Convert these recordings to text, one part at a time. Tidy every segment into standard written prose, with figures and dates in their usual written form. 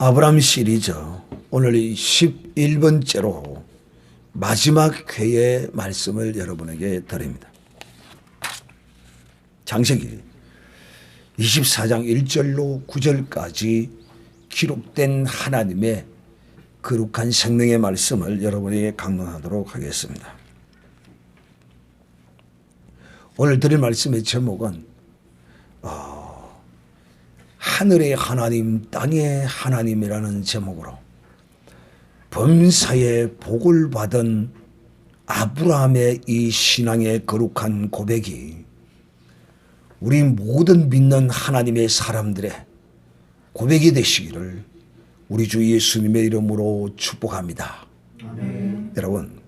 아브라함 시리즈 오늘 11번째로 마지막 회의 말씀을 여러분에게 드립니다. 창세기 24장 1절로 9절까지 기록된 하나님의 거룩한 생명의 말씀을 여러분에게 강론하도록 하겠습니다. 오늘 드릴 말씀의 제목은 하늘의 하나님, 땅의 하나님이라는 제목으로 범사에 복을 받은 아브라함의 이 신앙의 거룩한 고백이 우리 모든 믿는 하나님의 사람들의 고백이 되시기를 우리 주 예수님의 이름으로 축복합니다. 아멘. 여러분,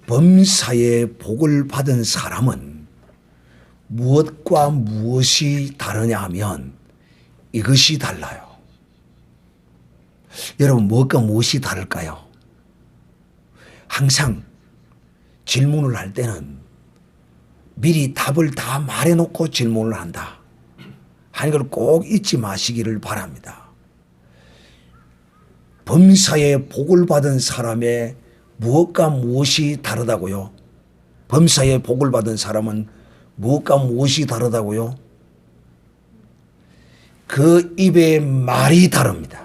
범사에 복을 받은 사람은 무엇과 무엇이 다르냐 하면 이것이 달라요. 여러분, 무엇과 무엇이 다를까요? 항상 질문을 할 때는 미리 답을 다 말해놓고 질문을 한다 하는 걸 꼭 잊지 마시기를 바랍니다. 범사에 복을 받은 사람의 무엇과 무엇이 다르다고요? 범사에 복을 받은 사람은 무엇과 무엇이 다르다고요? 그 입의 말이 다릅니다.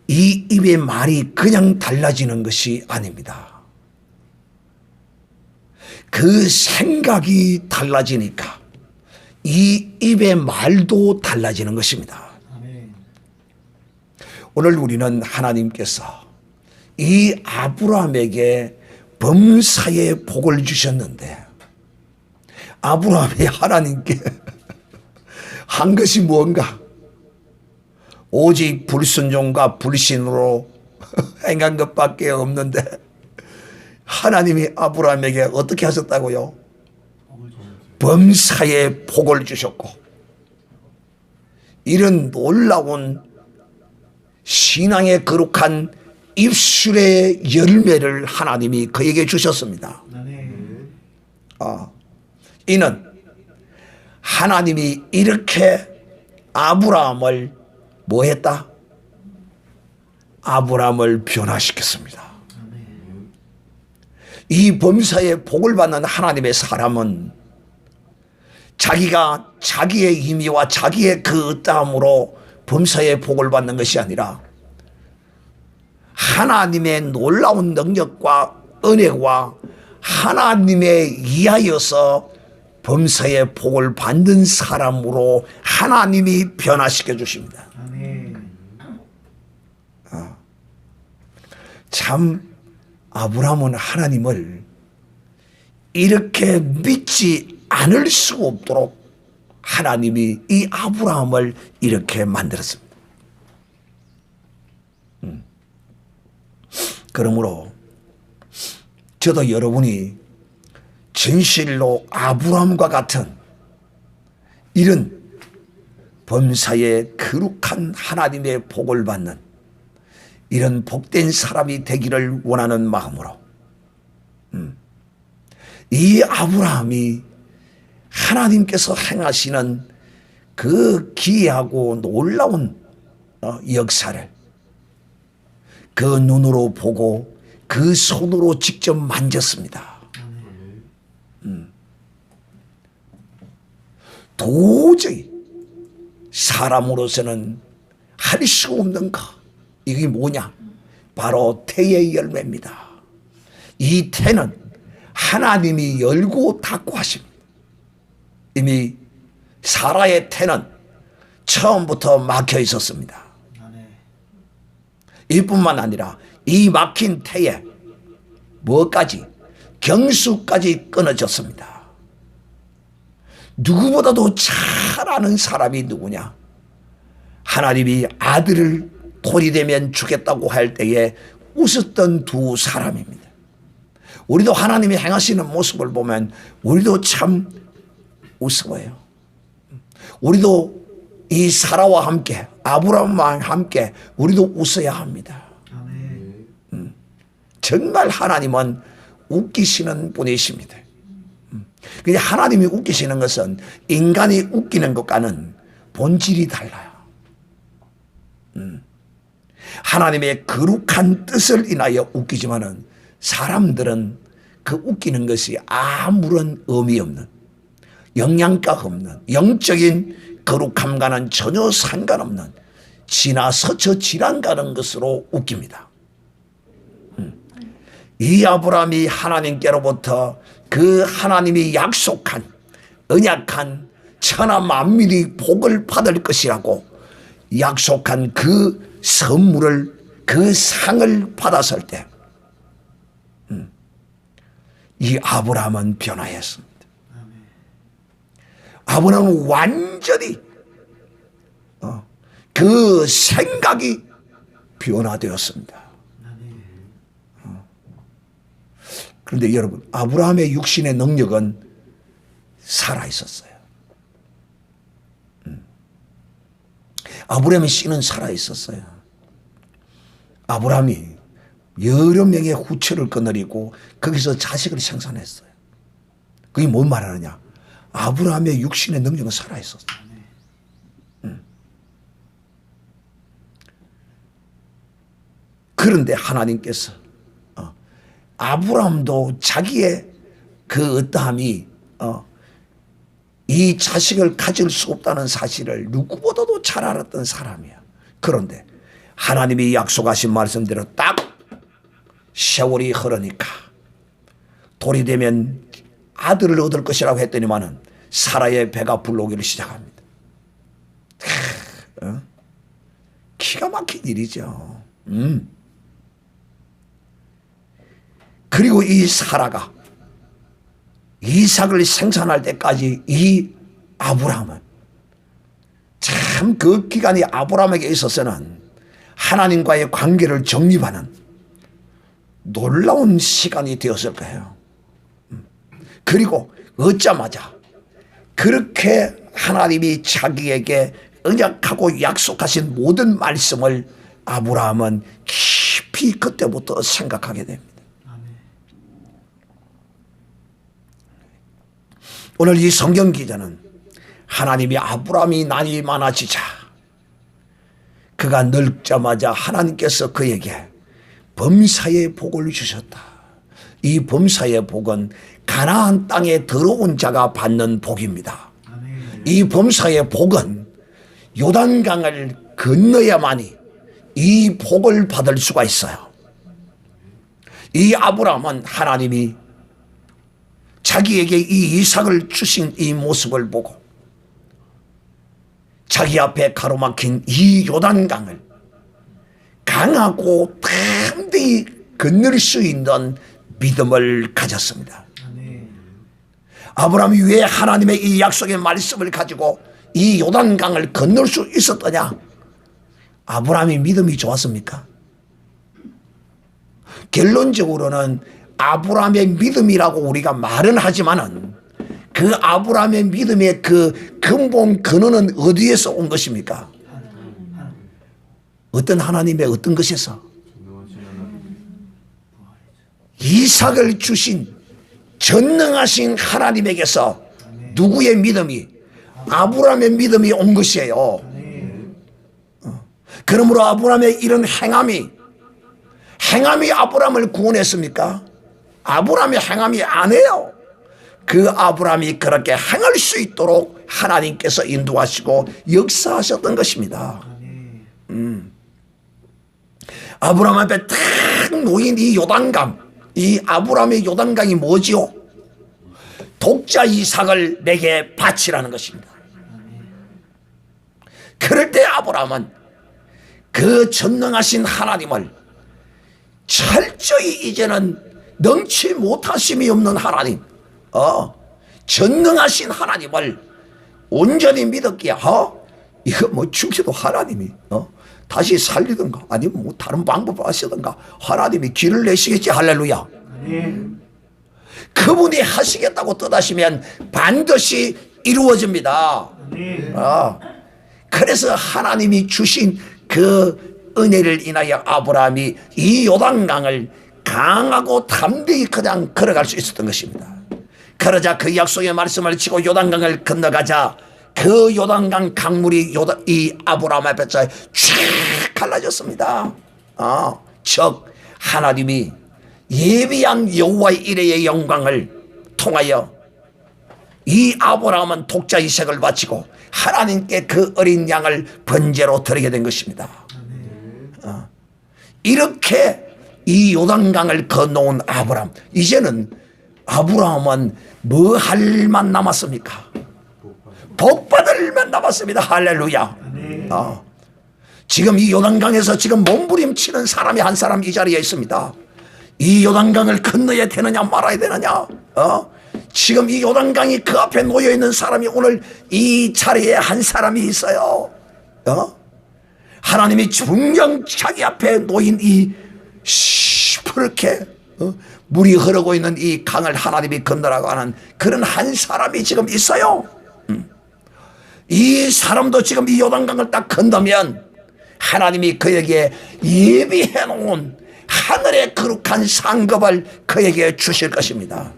이 입의 말이 그냥 달라지는 것이 아닙니다. 그 생각이 달라지니까 이 입의 말도 달라지는 것입니다. 오늘 우리는 하나님께서 이 아브라함에게 범사에 복을 주셨는데 아브라함이 하나님께 한 것이 무언가? 오직 불순종과 불신으로 행한 것밖에 없는데 하나님이 아브라함에게 어떻게 하셨다고요? 범사에 복을 주셨고 이런 놀라운 신앙의 거룩한 입술의 열매를 하나님이 그에게 주셨습니다. 이는 하나님이 이렇게 아브라함을 뭐 했다? 아브라함을 변화시켰습니다. 이 범사에 복을 받는 하나님의 사람은 자기가 자기의 힘이와 자기의 그 땀으로 범사에 복을 받는 것이 아니라 하나님의 놀라운 능력과 은혜와 하나님에 의하여서 범사에 복을 받는 사람으로 하나님이 변화시켜 주십니다. 참 아브라함은 하나님을 이렇게 믿지 않을 수 없도록 하나님이 이 아브라함을 이렇게 만들었습니다. 그러므로 저도 여러분이 진실로 아브라함과 같은 이런 범사에 거룩한 하나님의 복을 받는 이런 복된 사람이 되기를 원하는 마음으로 이 아브라함이 하나님께서 행하시는 그 기이하고 놀라운 역사를 그 눈으로 보고 그 손으로 직접 만졌습니다. 도저히 사람으로서는 할 수 없는 것, 이게 뭐냐? 바로 태의 열매입니다. 이 태는 하나님이 열고 닫고 하십니다. 이미 사라의 태는 처음부터 막혀 있었습니다. 이뿐만 아니라 이 막힌 태에 뭐까지? 경수까지 끊어졌습니다. 누구보다도 잘 아는 사람이 누구냐? 하나님이 아들을 돌이 되면 주겠다고 할 때에 웃었던 두 사람입니다. 우리도 하나님이 행하시는 모습을 보면 우리도 참 우스워요. 우리도 이 사라와 함께 아브라함과 함께 우리도 웃어야 합니다. 정말 하나님은 웃기시는 분이십니다. 하나님이 웃기시는 것은 인간이 웃기는 것과는 본질이 달라요. 하나님의 거룩한 뜻을 인하여 웃기지만은 사람들은 그 웃기는 것이 아무런 의미 없는, 영양가가 없는, 영적인 거룩함과는 전혀 상관없는 지나서쳐 지나가는 것으로 웃깁니다. 이 아브라함이 하나님께로부터 그 하나님이 약속한 언약한 천하 만민이 복을 받을 것이라고 약속한 그 선물을, 그 상을 받았을 때 이 아브라함은 변화했습니다. 아브라함은 완전히 그 생각이 변화되었습니다. 그런데 여러분, 아브라함의 육신의 능력은 살아있었어요. 아브라함의 씨는 살아있었어요. 아브라함이 여러 명의 후처를 거느리고 거기서 자식을 생산했어요. 그게 뭔 말하느냐? 아브라함의 육신의 능력은 살아있었어요. 그런데 하나님께서 아브라함도 자기의 그 어떠함이 이 자식을 가질 수 없다는 사실을 누구보다도 잘 알았던 사람이야. 그런데 하나님이 약속하신 말씀대로 딱 세월이 흐르니까 돌이 되면 아들을 얻을 것이라고 했더니만은 사라의 배가 불러오기를 시작합니다. 기가 막힌 일이죠. 그리고 이 사라가 이삭을 생산할 때까지 이 아브라함은 참 그 기간이 아브라함에게 있어서는 하나님과의 관계를 정립하는 놀라운 시간이 되었을 거예요. 그리고 얻자마자 그렇게 하나님이 자기에게 언약하고 약속하신 모든 말씀을 아브라함은 깊이 그때부터 생각하게 됩니다. 오늘 이 성경 기자는 하나님이 아브라함이 나이 많아지자 그가 늙자마자 하나님께서 그에게 범사의 복을 주셨다. 이 범사의 복은 가나안 땅에 들어온 자가 받는 복입니다. 이 범사의 복은 요단강을 건너야만이 이 복을 받을 수가 있어요. 이 아브라함은 하나님이 자기에게 이 이삭을 주신 이 모습을 보고 자기 앞에 가로막힌 이 요단강을 강하고 담대히 건널 수 있는 믿음을 가졌습니다. 아브라함이 왜 하나님의 이 약속의 말씀을 가지고 이 요단강을 건널 수 있었더냐? 아브라함이 믿음이 좋았습니까? 결론적으로는 아브라함의 믿음이라고 우리가 말은 하지만은 그 아브라함의 믿음의 그 근본 근원은 어디에서 온 것입니까? 어떤 하나님의 어떤 것에서? 이삭을 주신 전능하신 하나님에게서 누구의 믿음이? 아브라함의 믿음이 온 것이에요. 그러므로 아브라함의 이런 행함이 아브라함을 구원했습니까? 아브라함의 행함이 아니에요. 그 아브라함이 그렇게 행할 수 있도록 하나님께서 인도하시고 역사하셨던 것입니다. 아브라함 앞에 탁 놓인 이 요단강, 이 아브라함의 요단강이 뭐지요? 독자 이삭을 내게 바치라는 것입니다. 그럴 때 아브라함은 그 전능하신 하나님을 철저히 이제는 능치 못하심이 없는 하나님, 전능하신 하나님을 온전히 믿었기에 이거 뭐 죽여도 하나님이 다시 살리든가 아니면 뭐 다른 방법을 하시든가 하나님이 길을 내시겠지. 할렐루야. 그분이 하시겠다고 뜻하시면 반드시 이루어집니다. 그래서 하나님이 주신 그 은혜를 인하여 아브라함이 이 요단강을 강하고 담대히 그냥 걸어갈 수 있었던 것입니다. 그러자 그 약속의 말씀을 치고 요단강을 건너가자 그 요단강 강물이 이 아브라함 앞에서 쫙 갈라졌습니다. 즉 하나님이 예비한 여호와의 이레의 영광을 통하여 이 아브라함은 독자 이삭을 바치고 하나님께 그 어린 양을 번제로 드리게 된 것입니다. 이렇게 이 요단강을 건너온 아브라함, 이제는 아브라함은 뭐 할 만 남았습니까? 복 받을 일만 남았습니다. 할렐루야. 지금 이 요단강에서 지금 몸부림치는 사람이 한 사람 이 자리에 있습니다. 이 요단강을 건너야 되느냐 말아야 되느냐. 지금 이 요단강이 그 앞에 놓여있는 사람이 오늘 이 자리에 한 사람이 있어요. 하나님이 분명 자기 앞에 놓인 이 시퍼렇게 물이 흐르고 있는 이 강을 하나님이 건너라고 하는 그런 한 사람이 지금 있어요. 이 사람도 지금 이 요단강을 딱 건너면 하나님이 그에게 예비해 놓은 하늘의 거룩한 상급을 그에게 주실 것입니다.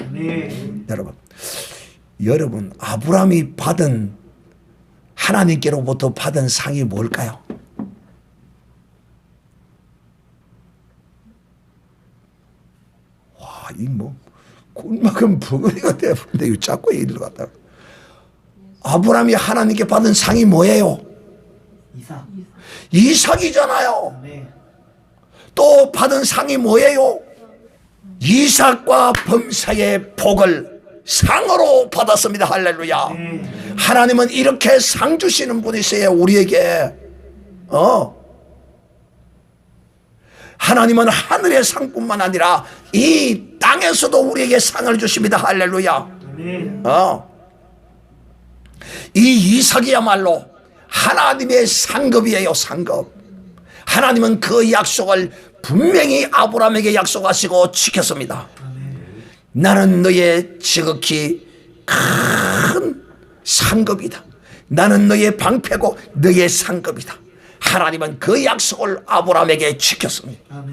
여러분 아브라함이 받은 하나님께로부터 받은 상이 뭘까요? 와, 이 뭐 꿀만큼 벙어리가 되는데 이거 자꾸 이리로 갔다. 아브라함이 하나님께 받은 상이 뭐예요? 이삭이잖아요. 또 받은 상이 뭐예요? 이삭과 범사의 복을 상으로 받았습니다. 할렐루야. 하나님은 이렇게 상 주시는 분이세요. 우리에게. 하나님은 하늘의 상뿐만 아니라 이 땅에서도 우리에게 상을 주십니다. 할렐루야. 이 이삭이야말로 하나님의 상급이에요. 상급. 하나님은 그 약속을 분명히 아브라함에게 약속하시고 지켰습니다. 나는 너의 지극히 큰 상급이다. 나는 너의 방패고 너의 상급이다. 하나님은 그 약속을 아브라함에게 지켰습니다.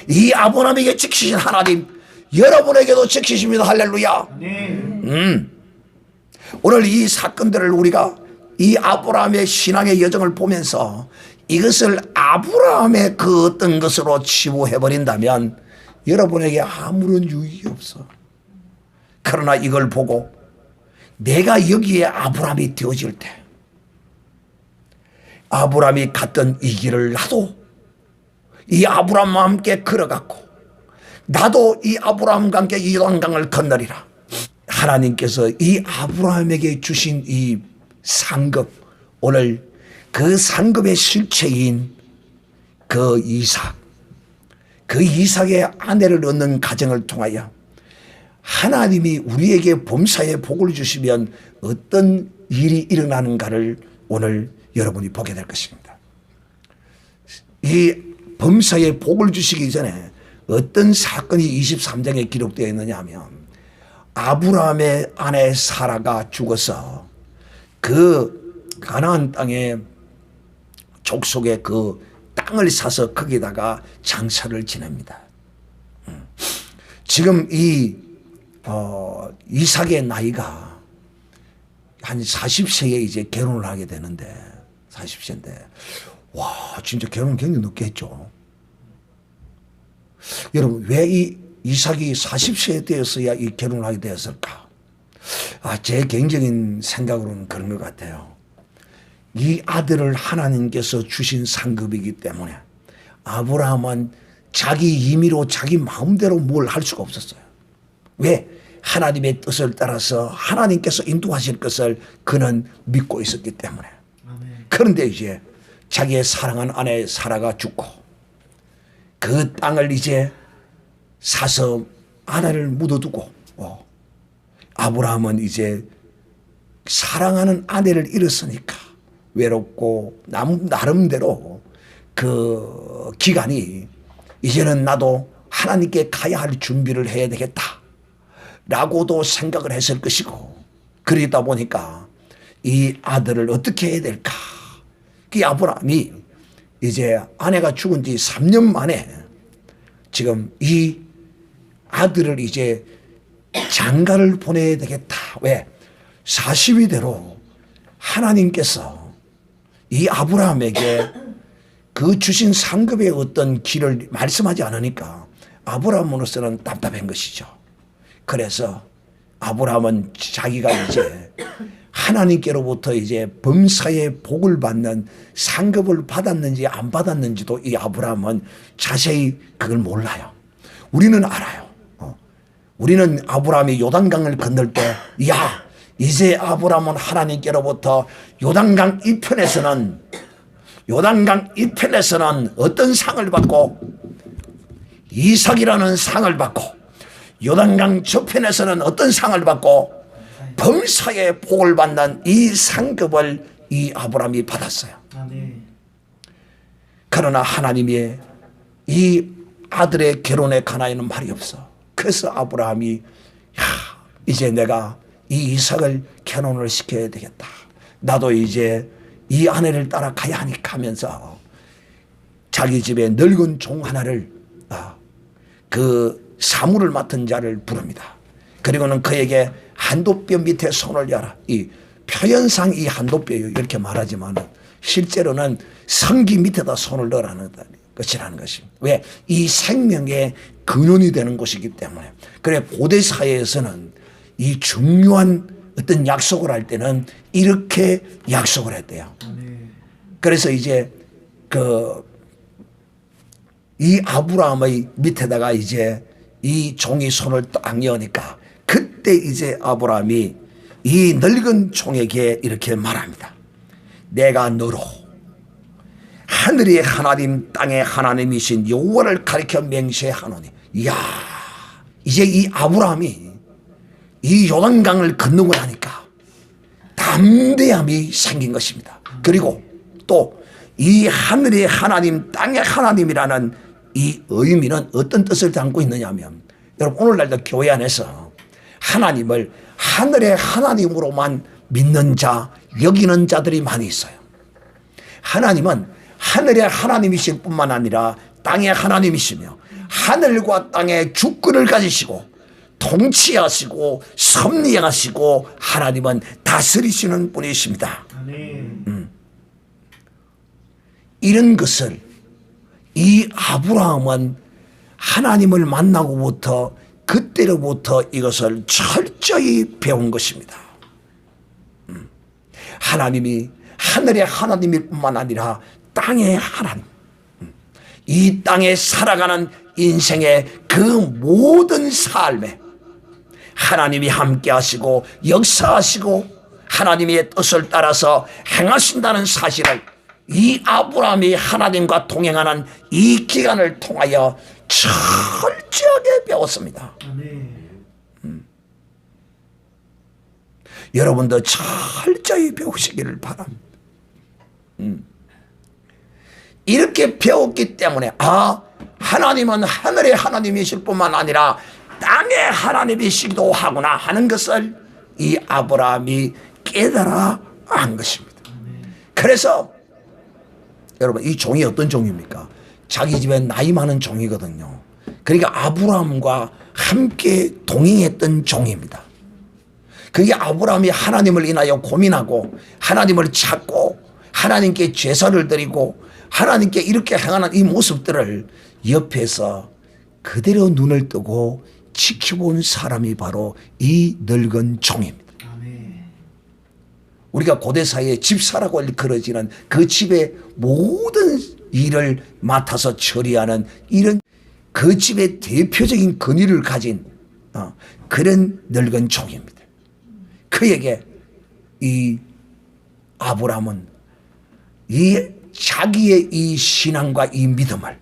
이 아브라함에게 지키신 하나님 여러분에게도 지키십니다. 할렐루야. 오늘 이 사건들을 우리가 이 아브라함의 신앙의 여정을 보면서 이것을 아브라함의 그 어떤 것으로 치부해버린다면 여러분에게 아무런 유익이 없어. 그러나 이걸 보고 내가 여기에 아브라함이 되어질 때 아브라함이 갔던 이 길을 나도 이 아브라함과 함께 걸어갔고 나도 이 아브라함과 함께 이 요단강을 건너리라. 하나님께서 이 아브라함에게 주신 이 상급, 오늘 그 상급의 실체인 그 이삭, 그 이삭의 아내를 얻는 가정을 통하여 하나님이 우리에게 범사의 복을 주시면 어떤 일이 일어나는가를 오늘 여러분이 보게 될 것입니다. 이 범사의 복을 주시기 전에 어떤 사건이 23장에 기록되어 있느냐 하면 아브라함의 아내 사라가 죽어서 그 가나안 땅에 족속의 그 땅을 사서 거기다가 장사를 지냅니다. 지금 이 이삭의 나이가 한 40세에 이제 결혼을 하게 되는데 40세인데 와 진짜 결혼 굉장히 늦게 했죠. 여러분 왜 이 이삭이 40세에 되었어야 이 결혼을 하게 되었을까? 제 개인적인 생각으로는 그런 것 같아요. 이 아들을 하나님께서 주신 상급이기 때문에 아브라함은 자기 임의로 자기 마음대로 뭘 할 수가 없었어요. 왜? 하나님의 뜻을 따라서 하나님께서 인도하실 것을 그는 믿고 있었기 때문에. 그런데 이제 자기의 사랑한 아내 사라가 죽고 그 땅을 이제 사서 아내를 묻어두고 아브라함은 이제 사랑하는 아내를 잃었으니까 외롭고 나름대로 그 기간이 이제는 나도 하나님께 가야 할 준비를 해야 되겠다 라고도 생각을 했을 것이고 그러다 보니까 이 아들을 어떻게 해야 될까. 그 아브라함이 이제 아내가 죽은 지 3년 만에 지금 이 아들을 이제 장가를 보내야 되겠다. 왜? 40이 대로 하나님께서 이 아브라함에게 그 주신 상급의 어떤 길을 말씀하지 않으니까 아브라함으로서는 답답한 것이죠. 그래서 아브라함은 자기가 이제 하나님께로부터 이제 범사의 복을 받는 상급을 받았는지 안 받았는지도 이 아브라함은 자세히 그걸 몰라요. 우리는 알아요. 우리는 아브라함이 요단강을 건널 때, 야, 이제 아브라함은 하나님께로부터 요단강 이편에서는 어떤 상을 받고 이삭이라는 상을 받고, 요단강 저편에서는 어떤 상을 받고 범사의 복을 받는 이 상급을 이 아브라함이 받았어요. 그러나 하나님이 이 아들의 결혼에 관하여는 말이 없어. 그래서 아브라함이 이제 내가 이 이삭을 결혼을 시켜야 되겠다. 나도 이제 이 아내를 따라 가야 하니까 하면서 자기 집에 늙은 종 하나를 그 사물을 맡은 자를 부릅니다. 그리고는 그에게 한도뼈 밑에 손을 야라. 이 표현상 이 한도뼈요 이렇게 말하지만 실제로는 성기 밑에다 손을 넣으라는 것이라는 것입니다. 왜? 이 생명의 근원이 되는 곳이기 때문에. 그래 고대 사회에서는 이 중요한 어떤 약속을 할 때는 이렇게 약속을 했대요. 그래서 이제 이 아브라함의 밑에다가 이제 이 종이 손을 딱 여니까 그때 이제 아브라함이 이 늙은 종에게 이렇게 말합니다. 내가 너로 하늘의 하나님 땅의 하나님이신 여호와를 가리켜 맹세하노니. 이야, 이제 이 아브라함이 이 요단강을 건너고 나니까 담대함이 생긴 것입니다. 그리고 또 이 하늘의 하나님 땅의 하나님이라는 이 의미는 어떤 뜻을 담고 있느냐 하면, 여러분 오늘날도 교회 안에서 하나님을 하늘의 하나님으로만 믿는 자, 여기는 자들이 많이 있어요. 하나님은 하늘의 하나님이실 뿐만 아니라 땅의 하나님이시며 하늘과 땅의 주권을 가지시고 통치하시고 섭리하시고 하나님은 다스리시는 분이십니다. 이런 것을 이 아브라함은 하나님을 만나고부터 그때로부터 이것을 철저히 배운 것입니다. 하나님이 하늘의 하나님일 뿐만 아니라 땅의 하나님, 이 땅에 살아가는 인생의 그 모든 삶에 하나님이 함께 하시고 역사하시고 하나님의 뜻을 따라서 행하신다는 사실을 이 아브라함이 하나님과 동행하는 이 기간을 통하여 철저하게 배웠습니다. 여러분도 철저히 배우시기를 바랍니다. 이렇게 배웠기 때문에 하나님은 하늘의 하나님이실 뿐만 아니라 땅의 하나님이시기도 하구나 하는 것을 이 아브라함이 깨달아 한 것입니다. 그래서 여러분 이 종이 어떤 종입니까? 자기 집에 나이 많은 종이거든요. 그러니까 아브라함과 함께 동행했던 종입니다. 그게 아브라함이 하나님을 인하여 고민하고 하나님을 찾고 하나님께 제사를 드리고 하나님께 이렇게 행하는 이 모습들을 옆에서 그대로 눈을 뜨고 지켜본 사람이 바로 이 늙은 종입니다. 우리가 고대 사회에 집사라고 일컬어지는 그 집의 모든 일을 맡아서 처리하는 이런 그 집의 대표적인 권위를 가진 그런 늙은 종입니다. 그에게 이 아브라함은 이 자기의 이 신앙과 이 믿음을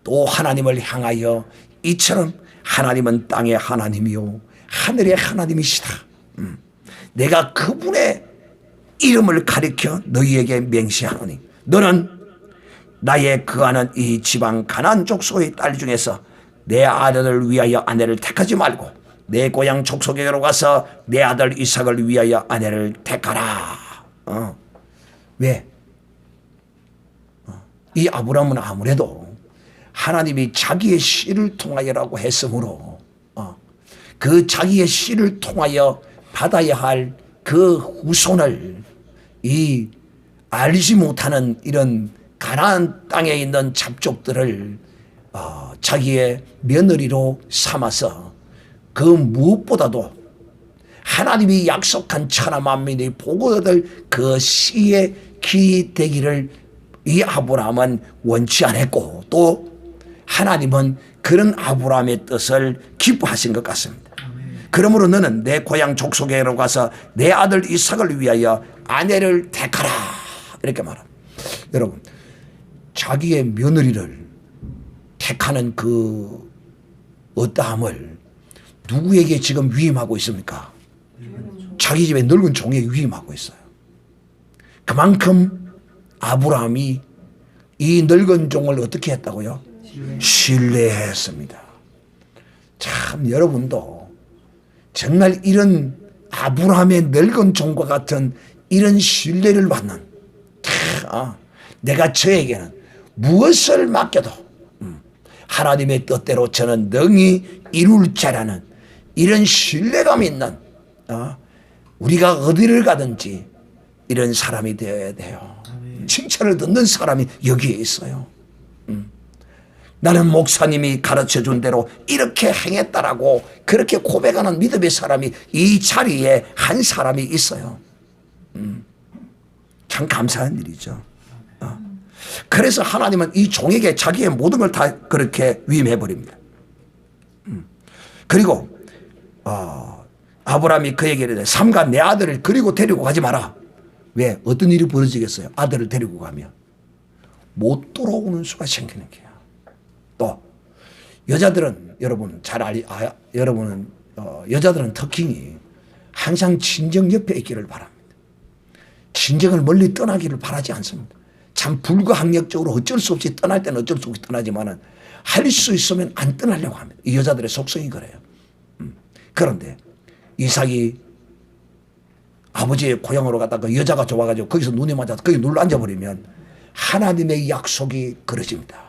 또 하나님을 향하여 이처럼 하나님은 땅의 하나님이요 하늘의 하나님이시다. 내가 그분의 이름을 가리켜 너희에게 맹세하노니 너는 나의 거하는 이 지방 가나안 족속의 딸 중에서 내 아들을 위하여 아내를 택하지 말고 내 고향 족속에로 가서 내 아들 이삭을 위하여 아내를 택하라. 왜? 이 아브라함은 아무래도 하나님이 자기의 씨를 통하여라고 했으므로 그 자기의 씨를 통하여 받아야 할 그 후손을 이 알지 못하는 이런 가나안 땅에 있는 잡족들을 자기의 며느리로 삼아서 그 무엇보다도 하나님이 약속한 천하 만민이 보고 얻을 그 씨의 기 되기를 이 아브라함은 원치 않았고, 또 하나님은 그런 아브라함의 뜻을 기뻐하신 것 같습니다. 그러므로 너는 내 고향 족속에로 가서 내 아들 이삭을 위하여 아내를 택하라, 이렇게 말합니다. 여러분, 자기의 며느리를 택하는 그 어떠함을 누구에게 지금 위임하고 있습니까? 자기 집에 늙은 종에게 위임하고 있어요. 그만큼 아브라함이 이 늙은 종을 어떻게 했다고요? 신뢰했습니다. 참, 여러분도 정말 이런 아브라함의 늙은 종과 같은 이런 신뢰를 받는, 내가 저에게는 무엇을 맡겨도 하나님의 뜻대로 저는 능히 이룰 자라는 이런 신뢰감 있는, 우리가 어디를 가든지 이런 사람이 되어야 돼요. 칭찬을 듣는 사람이 여기에 있어요. 나는 목사님이 가르쳐준 대로 이렇게 행했다라고 그렇게 고백하는 믿음의 사람이 이 자리에 한 사람이 있어요. 참 감사한 일이죠. 그래서 하나님은 이 종에게 자기의 모든 걸 다 그렇게 위임해버립니다. 그리고 아브라함이 그에게 이르되 삼가 내 아들을 그리고 데리고 가지 마라. 왜? 어떤 일이 벌어지겠어요? 아들을 데리고 가면 못 돌아오는 수가 생기는 거야. 또 여자들은, 여러분 여러분은 여자들은 특히 항상 친정 옆에 있기를 바랍니다. 친정을 멀리 떠나기를 바라지 않습니다. 참 불가항력적으로 어쩔 수 없이 떠날 때는 어쩔 수 없이 떠나지만은 할 수 있으면 안 떠나려고 합니다. 이 여자들의 속성이 그래요. 그런데 이삭이 아버지의 고향으로 갔다가 여자가 좋아가지고 거기서 눈이 맞아서 거기 눌러 앉아버리면 하나님의 약속이 그러집니다.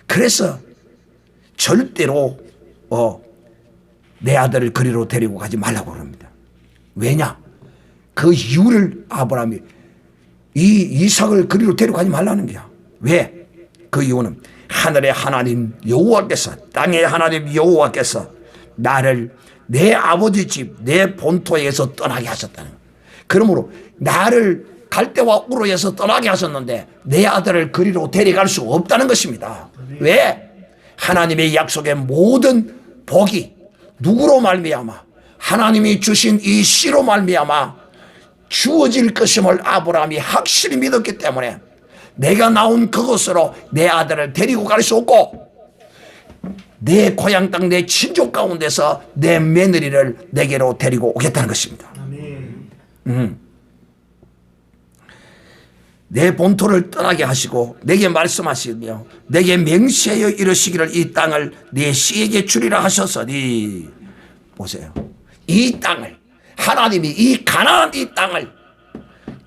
그래서 절대로 내 아들을 그리로 데리고 가지 말라고 그럽니다. 왜냐? 그 이유를 아브라함이 이 이삭을 그리로 데려가지 말라는 거야. 왜? 그 이유는 하늘의 하나님 여호와께서, 땅의 하나님 여호와께서 나를 내 아버지 집, 내 본토에서 떠나게 하셨다는 거야. 그러므로 나를 갈대와 우르에서 떠나게 하셨는데 내 아들을 그리로 데려갈 수 없다는 것입니다. 왜? 하나님의 약속의 모든 복이 누구로 말미암아? 하나님이 주신 이 씨로 말미암아 주어질 것임을 아브라함이 확실히 믿었기 때문에 내가 나온 그곳으로 내 아들을 데리고 갈 수 없고, 내 고향 땅, 내 친족 가운데서 내 며느리를 내게로 데리고 오겠다는 것입니다. 내 본토를 떠나게 하시고 내게 말씀하시며 내게 맹세하여 이르시기를 이 땅을 네 씨에게 주리라 하셨으니, 보세요, 이 땅을 하나님이 이 가나안 이 땅을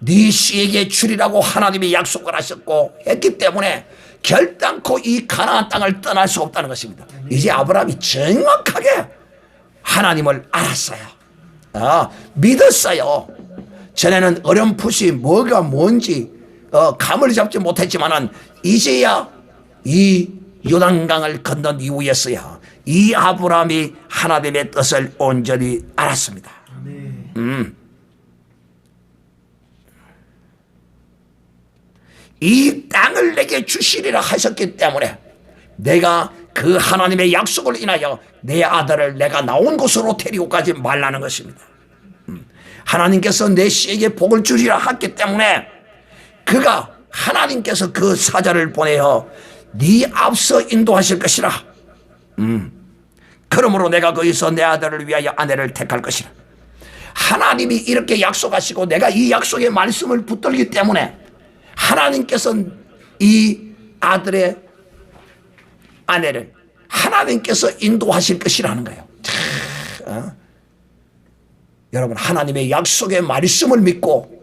네 씨에게 주리라고 하나님이 약속을 하셨고 했기 때문에 결단코 이 가나안 땅을 떠날 수 없다는 것입니다. 이제 아브라함이 정확하게 하나님을 알았어요. 믿었어요. 전에는 어렴풋이 뭐가 뭔지 감을 잡지 못했지만은 이제야 이 요단강을 건넌 이후에서야 이 아브라함이 하나님의 뜻을 온전히 알았습니다. 이 땅을 내게 주시리라 하셨기 때문에 내가 그 하나님의 약속을 인하여 내 아들을 내가 나온 곳으로 데리고 가지 말라는 것입니다. 하나님께서 내 씨에게 복을 주리라 했기 때문에 그가 하나님께서 그 사자를 보내어 네 앞서 인도하실 것이라. 그러므로 내가 거기서 내 아들을 위하여 아내를 택할 것이라. 하나님이 이렇게 약속하시고 내가 이 약속의 말씀을 붙들기 때문에 하나님께서 이 아들의 아내를 하나님께서 인도하실 것이라는 거예요. 여러분, 하나님의 약속의 말씀을 믿고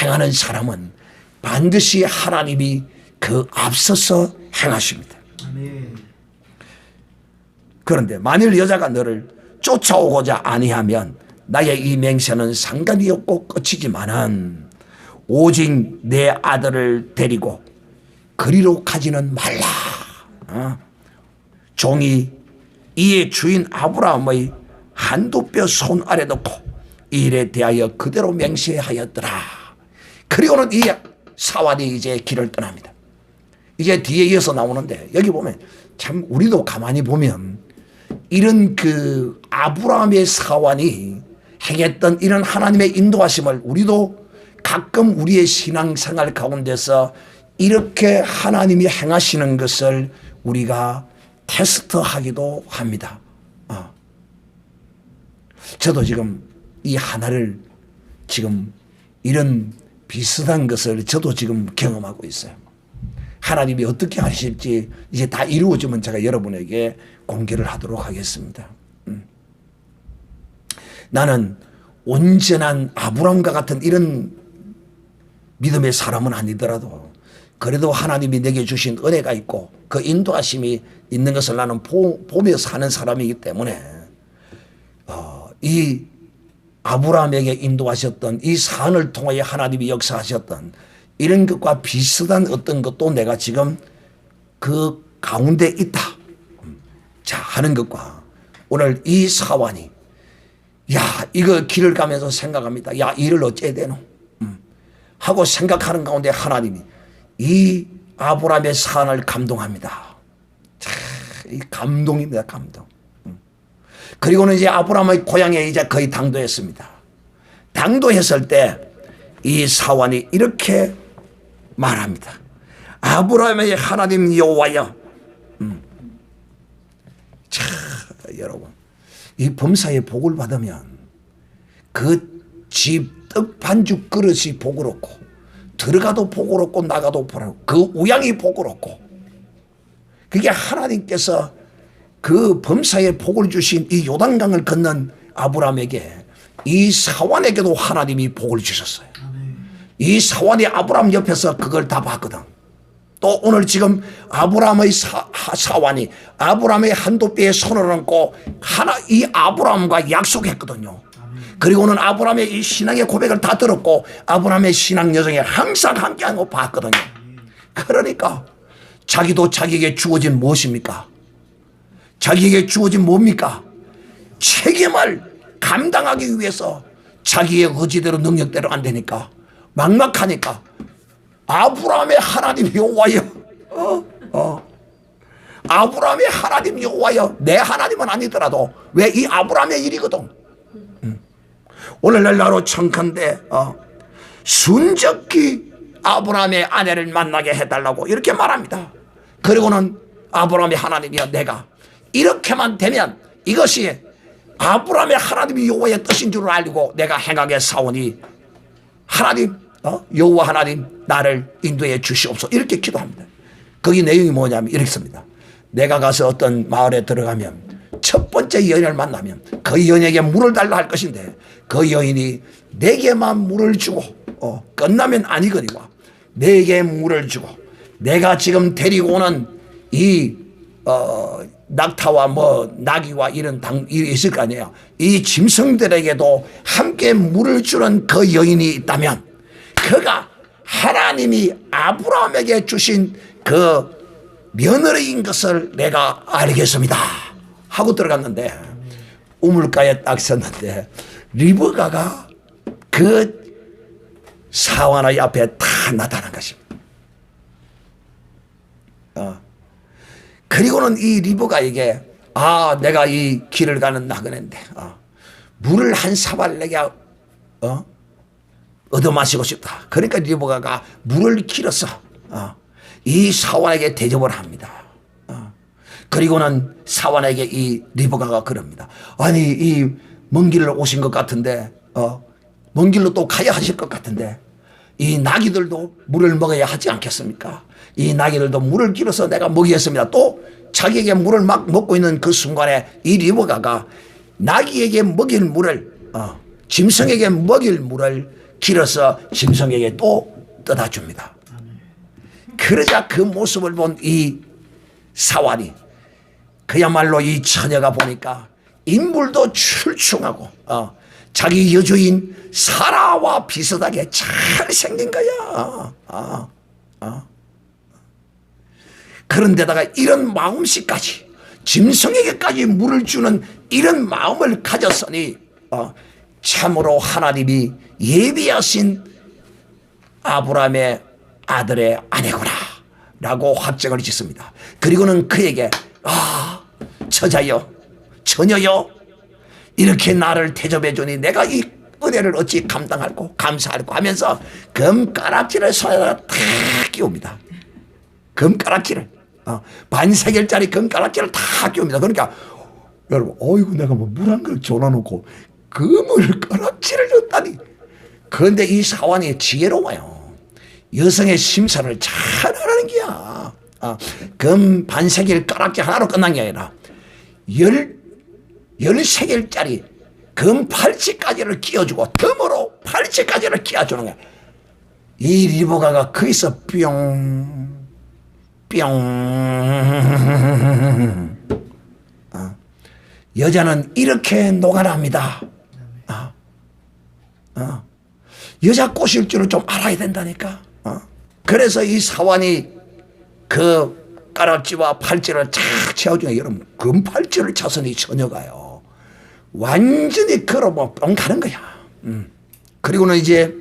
행하는 사람은 반드시 하나님이 그 앞서서 행하십니다. 그런데 만일 여자가 너를 쫓아오고자 아니하면 나의 이 맹세는 상관이 없고 끝이지만은 오직 내 아들을 데리고 그리로 가지는 말라. 종이 이의 주인 아브라함의 한두뼈 손 아래 넣고 이 일에 대하여 그대로 맹세하였더라. 그리고는 이 사환이 이제 길을 떠납니다. 이제 뒤에 이어서 나오는데 여기 보면 참 우리도 가만히 보면 이런 그 아브라함의 사환이 행했던 이런 하나님의 인도하심을 우리도 가끔 우리의 신앙생활 가운데서 이렇게 하나님이 행하시는 것을 우리가 테스트하기도 합니다. 저도 지금 이 하나를 지금 이런 비슷한 것을 저도 지금 경험하고 있어요. 하나님이 어떻게 하실지 이제 다 이루어지면 제가 여러분에게 공개를 하도록 하겠습니다. 나는 온전한 아브라함과 같은 이런 믿음의 사람은 아니더라도 그래도 하나님이 내게 주신 은혜가 있고 그 인도하심이 있는 것을 나는 보며 사는 사람이기 때문에 이 아브라함에게 인도하셨던 이 산을 통하여 하나님이 역사하셨던 이런 것과 비슷한 어떤 것도 내가 지금 그 가운데 있다. 자, 하는 것과 오늘 이 사환이 이거 길을 가면서 생각합니다. 일을 어째야 되노? 하고 생각하는 가운데 하나님이 이 아브라함의 산을 감동합니다. 자, 이 감동입니다. 감동. 그리고는 이제 아브라함의 고향에 이제 거의 당도했습니다. 당도했을 때 이 사환이 이렇게 말합니다. 아브라함의 하나님 여호와여. 자, 여러분, 이 범사에 복을 받으면 그 집 떡 반죽 그릇이 복을 얻고 들어가도 복을 얻고 나가도 복을 얻고 그 우양이 복을 얻고 그게 하나님께서 그 범사에 복을 주신 이 요단강을 건넌 아브라함에게 이 사환에게도 하나님이 복을 주셨어요. 이 사환이 아브라함 옆에서 그걸 다 봤거든. 또 오늘 지금 아브라함의 사환이 아브라함의 한도뼈에 손을 얹고 이 아브라함과 약속했거든요. 그리고는 아브라함의 이 신앙의 고백을 다 들었고 아브라함의 신앙 여정에 항상 함께한 거 봤거든요. 그러니까 자기도 자기에게 주어진 무엇입니까? 자기에게 주어진 뭡니까? 책임을 감당하기 위해서 자기의 의지대로 능력대로 안 되니까 막막하니까 아브라함의 하나님 여호와여, 아브라함의 하나님 여호와여, 내 하나님은 아니더라도 왜 이 아브라함의 일이거든. 오늘날 나로 청컨대 순적히 아브라함의 아내를 만나게 해달라고 이렇게 말합니다. 그리고는 아브라함의 하나님이여, 내가 이렇게만 되면 이것이 아브라함의 하나님이 여호와의 뜻인 줄 알고 내가 행하게 사오니 하나님, 여호와 하나님 나를 인도해 주시옵소서 이렇게 기도합니다. 거기 내용이 뭐냐면 이렇게 씁니다. 내가 가서 어떤 마을에 들어가면 첫 번째 여인을 만나면 그 여인에게 물을 달라 할 것인데 그 여인이 내게만 물을 주고 끝나면 아니거니와 내게 물을 주고 내가 지금 데리고 오는 이 낙타와 나귀와 이런 일이 있을 거 아니에요. 이 짐승들에게도 함께 물을 주는 그 여인이 있다면 그가 하나님이 아브라함에게 주신 그 며느리인 것을 내가 알겠습니다 하고 들어갔는데 우물가에 딱 섰는데 리브가가 그 사환의 앞에 다 나타난 것입니다. 그리고는 이 리브가에게 내가 이 길을 가는 나그네인데 물을 한 사발 내게 얻어 마시고 싶다. 그러니까 리브가가 물을 길어서 이 사환에게 대접을 합니다. 그리고는 사환에게 이 리브가가 그럽니다. 아니 이 먼 길을 오신 것 같은데 먼 길로 또 가야 하실 것 같은데 이 나귀들도 물을 먹어야 하지 않겠습니까? 이 나귀들도 물을 길어서 내가 먹이겠습니다. 또 자기에게 물을 막 먹고 있는 그 순간에 이 리브가가 나귀에게 먹일 물을 짐승에게 먹일 물을 길어서 짐승에게 또 떠다 줍니다. 그러자 그 모습을 본 이 사환이 그야말로 이 처녀가 보니까 인물도 출중하고 자기 여주인 사라와 비슷하게 잘 생긴 거야. 그런데다가 이런 마음씨까지, 짐승에게까지 물을 주는 이런 마음을 가졌으니 참으로 하나님이 예비하신 아브라함의 아들의 아내구나 라고 확정을 짓습니다. 그리고는 그에게 처자여, 처녀여, 이렇게 나를 대접해 주니 내가 이 은혜를 어찌 감당할고 감사할고 하면서 금가락지를 손에다가 탁 끼웁니다. 금가락지를 반세겔짜리 금가락지를 다 끼웁니다. 그러니까 여러분, 어이구, 내가 뭐 물 한 그릇 줘놔놓고 금을 가락지를 줬다니. 그런데 이 사환이 지혜로워요. 여성의 심사를 잘 하는 게야. 금 반세겔 가락지 하나로 끝난 게 아니라 10세겔짜리 금 팔찌까지를 끼워주고 덤으로 팔찌까지를 끼워주는 거야. 이 리브가가 거기서 뿅 여자는 이렇게 노가랍니다. 여자 꼬실 줄을 좀 알아야 된다니까. 그래서 이 사환이 그 가락지와 팔찌를 착 채워주니 여러분, 금팔찌를 차서니 처녀가요 완전히 걸어뭐 뻥 가는 거야. 그리고는 이제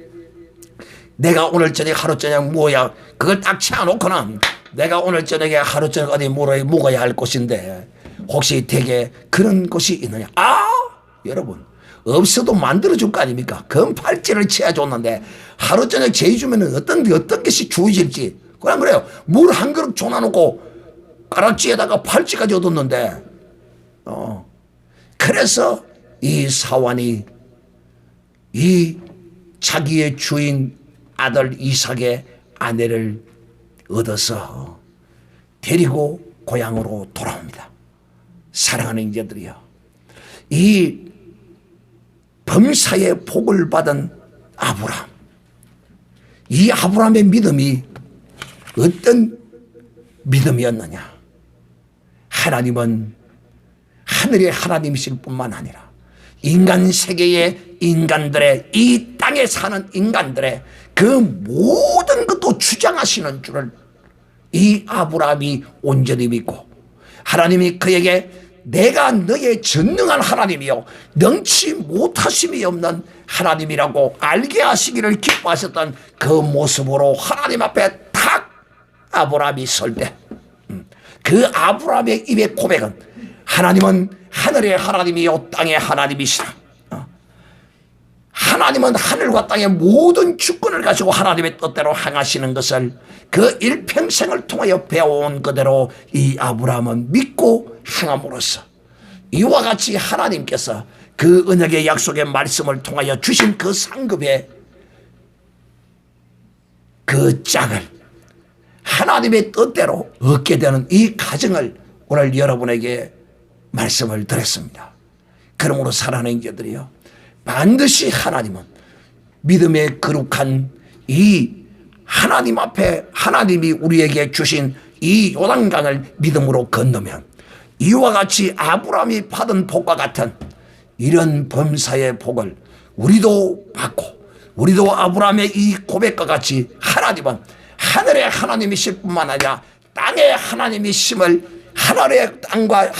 내가 오늘 저녁 하루 저녁 뭐야 그걸 딱 채워놓고는 내가 오늘 저녁에 하루 저녁 어디 묵어야 할 곳인데 혹시 댁에 그런 곳이 있느냐. 여러분, 없어도 만들어줄 거 아닙니까? 금팔찌를 채워줬는데 하루 저녁 재주면 어떤 것이 주어질지. 그냥 그래요. 물 한 그릇 줘놔놓고 가락지에다가 팔찌까지 얻었는데 그래서 이 사환이 이 자기의 주인 아들 이삭의 아내를 얻어서 데리고 고향으로 돌아옵니다. 사랑하는 형제들이요, 이 범사의 복을 받은 아브라함, 이 아브라함의 믿음이 어떤 믿음이었느냐. 하나님은 하늘의 하나님이실 뿐만 아니라 인간 세계의 인간들의, 이 땅에 사는 인간들의 그 모든 것도 주장하시는 줄을 이 아브라함이 온전히 믿고, 하나님이 그에게 내가 너의 전능한 하나님이요 능치 못하심이 없는 하나님이라고 알게 하시기를 기뻐하셨던 그 모습으로 하나님 앞에 탁 아브라함이 설 때, 그 아브라함의 입의 고백은 하나님은 하늘의 하나님이요 땅의 하나님이시라. 하나님은 하늘과 땅의 모든 주권을 가지고 하나님의 뜻대로 행하시는 것을 그 일평생을 통하여 배워온 그대로 이 아브라함은 믿고 행함으로써 이와 같이 하나님께서 그 언약의 약속의 말씀을 통하여 주신 그 상급의 그 짝을 하나님의 뜻대로 얻게 되는 이 과정을 오늘 여러분에게 말씀을 드렸습니다. 그러므로 사랑하는 형제들이요, 반드시 하나님은 믿음의 거룩한 이 하나님 앞에 하나님이 우리에게 주신 이 요단강을 믿음으로 건너면 이와 같이 아브라함이 받은 복과 같은 이런 범사의 복을 우리도 받고, 우리도 아브라함의 이 고백과 같이 하나님은 하늘의 하나님이실 뿐만 아니라 땅의 하나님이심을, 하늘의 땅과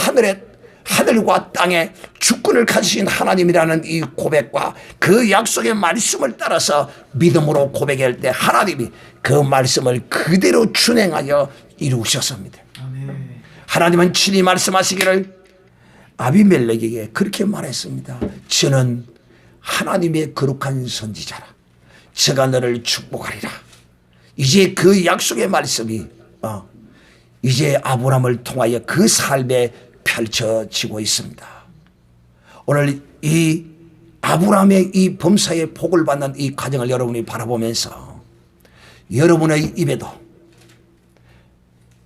하늘과 땅의 주권을 가지신 하나님이라는 이 고백과 그 약속의 말씀을 따라서 믿음으로 고백할 때 하나님이 그 말씀을 그대로 준행하여 이루셨습니다. 아멘. 하나님은 친히 말씀하시기를 아비멜렉에게 그렇게 말했습니다. 저는 하나님의 거룩한 선지자라. 저가 너를 축복하리라. 이제 그 약속의 말씀이 이제 아브라함을 통하여 그 삶에 펼쳐지고 있습니다. 오늘 이 아브라함의 이 범사의 복을 받는 이 과정을 여러분이 바라보면서 여러분의 입에도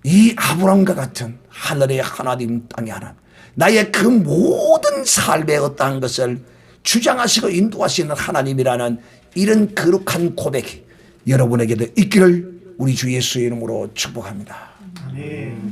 이 아브라함과 같은 하늘의 하나님, 땅의 하나님, 나의 그 모든 삶에 어떠한 것을 주장하시고 인도하시는 하나님이라는 이런 거룩한 고백이 여러분에게도 있기를 우리 주 예수의 이름으로 축복합니다. 아멘.